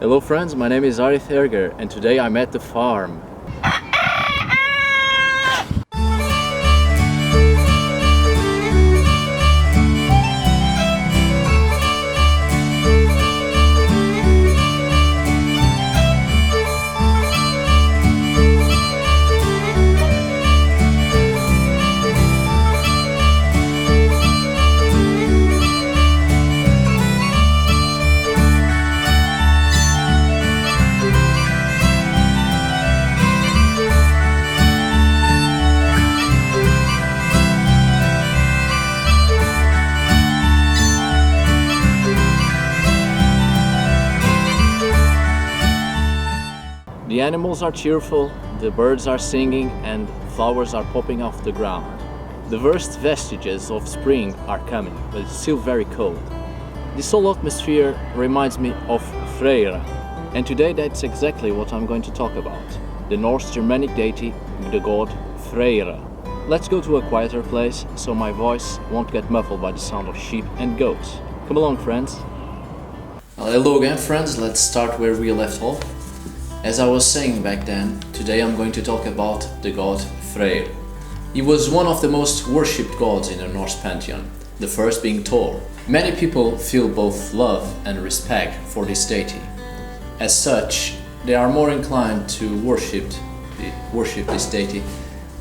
Hello friends, my name is Arith Härger and today I'm at the farm. The animals are cheerful, the birds are singing and flowers are popping off the ground. The first vestiges of spring are coming, but it's still very cold. This whole atmosphere reminds me of Freyr, and today that's exactly what I'm going to talk about. The norse-germanic deity, the god Freyr. Let's go to a quieter place so my voice won't get muffled by the sound of sheep and goats. Come along friends. Well, hello again friends, let's start where we left off. As I was saying back then, today I'm going to talk about the god Freyr. He was one of the most worshipped gods in the Norse pantheon, the first being Thor. Many people feel both love and respect for this deity. As such, they are more inclined to worship this deity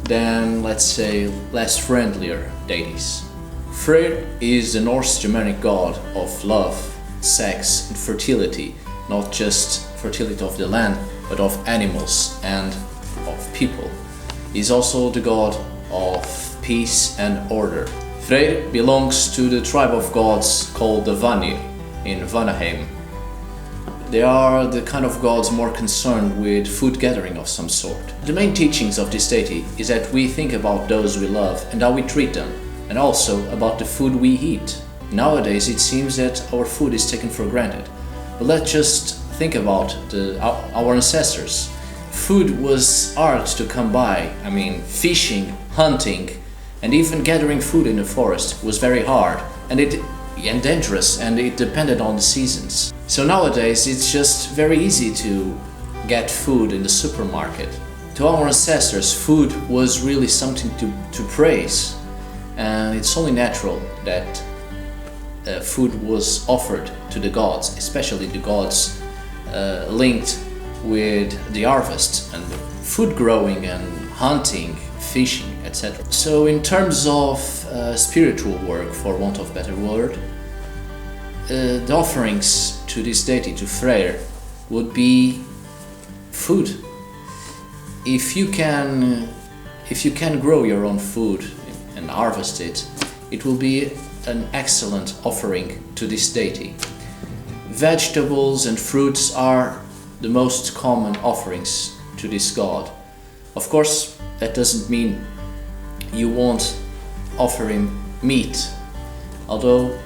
than, let's say, less friendlier deities. Freyr is the Norse-Germanic god of love, sex and fertility, not just fertility of the land, but of animals and of people. He is also the god of peace and order. Freyr belongs to the tribe of gods called the Vanir in Vanaheim. They are the kind of gods more concerned with food gathering of some sort. The main teachings of this deity is that we think about those we love and how we treat them, and also about the food we eat. Nowadays it seems that our food is taken for granted. But let's just think about our ancestors. Food was hard to come by. I mean, fishing, hunting, and even gathering food in the forest was very hard and dangerous, and it depended on the seasons. So nowadays it's just very easy to get food in the supermarket. To our ancestors, food was really something to praise, and it's only natural that food was offered to the gods, especially the gods linked with the harvest and the food growing and hunting, fishing, etc. So in terms of spiritual work, for want of a better word, the offerings to this deity, to Freyr, would be food. If you can grow your own food and harvest it, it will be an excellent offering to this deity. Vegetables and fruits are the most common offerings to this god. Of course, that doesn't mean you won't offer him meat, although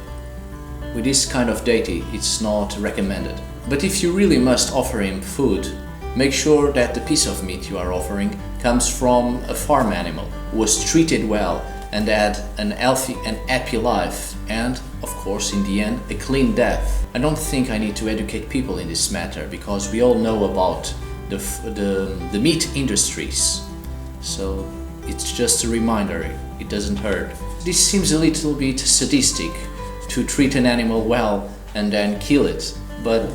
with this kind of deity it's not recommended. But if you really must offer him food, make sure that the piece of meat you are offering comes from a farm animal who was treated well and had an healthy and happy life, and, of course, in the end, a clean death. I don't think I need to educate people in this matter, because we all know about the meat industries. So it's just a reminder, it doesn't hurt. This seems a little bit sadistic, to treat an animal well and then kill it, but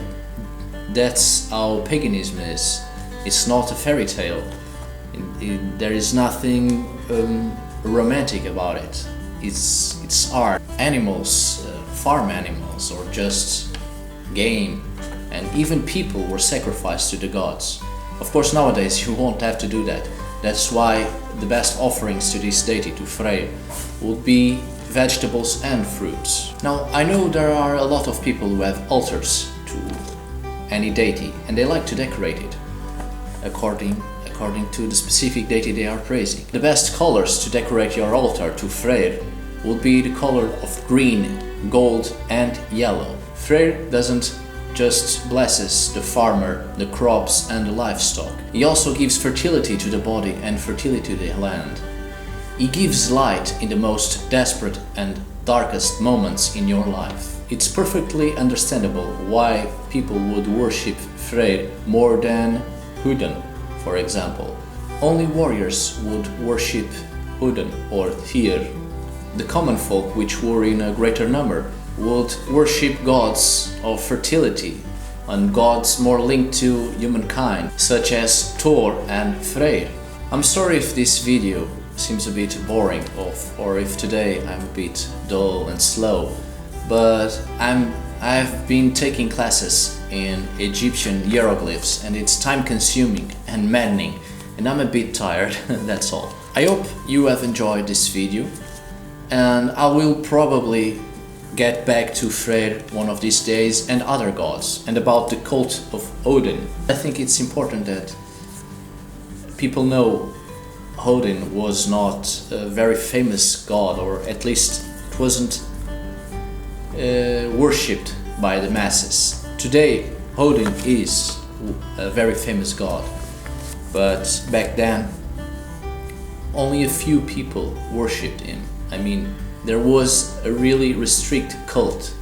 that's how paganism is. It's not a fairy tale. There is nothing romantic about it. It's art. Animals, farm animals, or just game, and even people were sacrificed to the gods. Of course, nowadays you won't have to do that. That's why the best offerings to this deity, to Frey, would be vegetables and fruits. Now, I know there are a lot of people who have altars to any deity, and they like to decorate it according to the specific deity they are praising. The best colors to decorate your altar to Freyr would be the color of green, gold and yellow. Freyr doesn't just blesses the farmer, the crops and the livestock. He also gives fertility to the body and fertility to the land. He gives light in the most desperate and darkest moments in your life. It's perfectly understandable why people would worship Frey more than Huden, for example. Only warriors would worship Huden or Tyr. The common folk, which were in a greater number, would worship gods of fertility and gods more linked to humankind, such as Thor and Freyr. I'm sorry if this video seems a bit boring or if today I'm a bit dull and slow, but I've been taking classes in Egyptian hieroglyphs and it's time consuming and maddening and I'm a bit tired, that's all. I hope you have enjoyed this video and I will probably get back to Freyr one of these days and other gods and about the cult of Odin. I think it's important that people know Odin was not a very famous god, or at least it wasn't worshipped by the masses. Today Odin is a very famous god, but back then only a few people worshipped him. I mean, there was a really restricted cult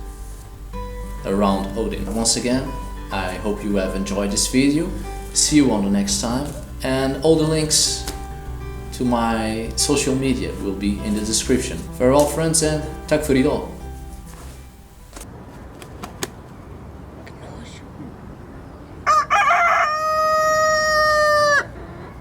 around Odin. Once again, I hope you have enjoyed this video. See you on the next time, and all the links to my social media will be in the description. Farewell friends and tack för idag!